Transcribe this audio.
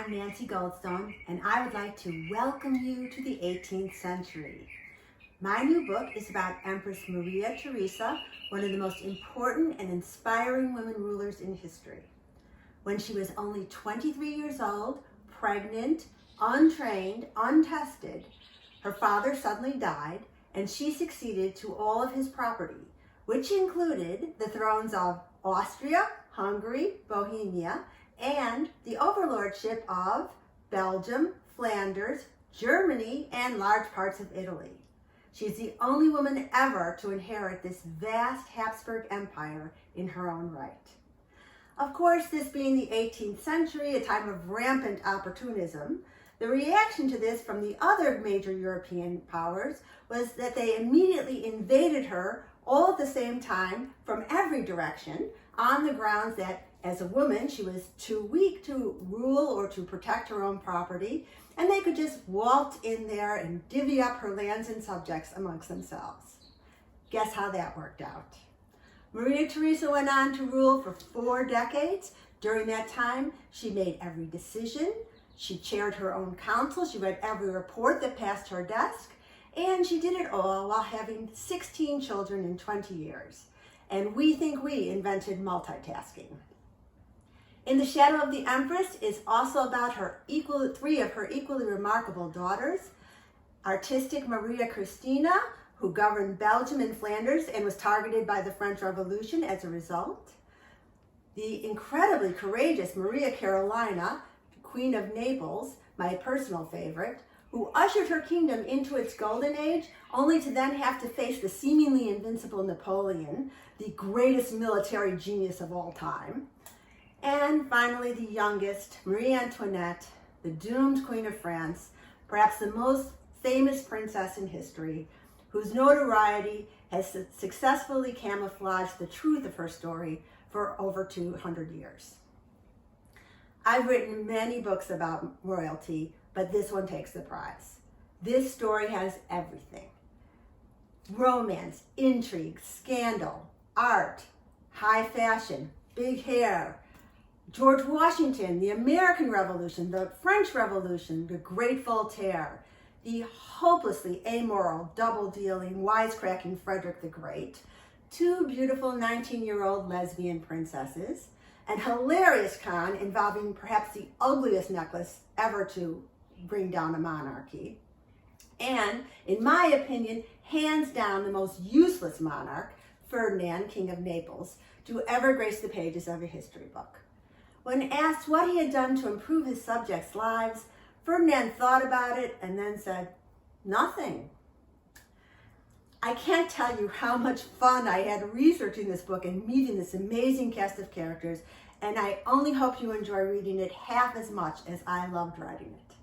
I'm Nancy Goldstone, and I would like to welcome you to the 18th century. My new book is about Empress Maria Theresa, one of the most important and inspiring women rulers in history. When she was only 23 years old, pregnant, untrained, untested, her father suddenly died, and she succeeded to all of his property, which included the thrones of Austria, Hungary, Bohemia, and the overlordship of Belgium, Flanders, Germany, and large parts of Italy. She's the only woman ever to inherit this vast Habsburg Empire in her own right. Of course, this being the 18th century, a time of rampant opportunism, the reaction to this from the other major European powers was that they immediately invaded her all at the same time from every direction on the grounds that as a woman, she was too weak to rule or to protect her own property, and they could just waltz in there and divvy up her lands and subjects amongst themselves. Guess how that worked out? Maria Theresa went on to rule for 4 decades. During that time, she made every decision. She chaired her own council. She read every report that passed her desk. And she did it all while having 16 children in 20 years. And we think we invented multitasking. In the Shadow of the Empress is also about three of her equally remarkable daughters. Artistic Maria Christina, who governed Belgium and Flanders and was targeted by the French Revolution as a result. The incredibly courageous Maria Carolina, Queen of Naples, my personal favorite, who ushered her kingdom into its golden age, only to then have to face the seemingly invincible Napoleon, the greatest military genius of all time. And finally, the youngest, Marie Antoinette, the doomed Queen of France, perhaps the most famous princess in history, whose notoriety has successfully camouflaged the truth of her story for over 200 years. I've written many books about royalty, but this one takes the prize. This story has everything: romance, intrigue, scandal, art, high fashion, big hair, George Washington, the American Revolution, the French Revolution, the Great Voltaire, the hopelessly amoral, double-dealing, wisecracking Frederick the Great, 2 beautiful 19-year-old lesbian princesses, an hilarious con involving perhaps the ugliest necklace ever to bring down a monarchy, and, in my opinion, hands down the most useless monarch, Ferdinand, King of Naples, to ever grace the pages of a history book. When asked what he had done to improve his subjects' lives, Ferdinand thought about it and then said, "Nothing." I can't tell you how much fun I had researching this book and meeting this amazing cast of characters, and I only hope you enjoy reading it half as much as I loved writing it.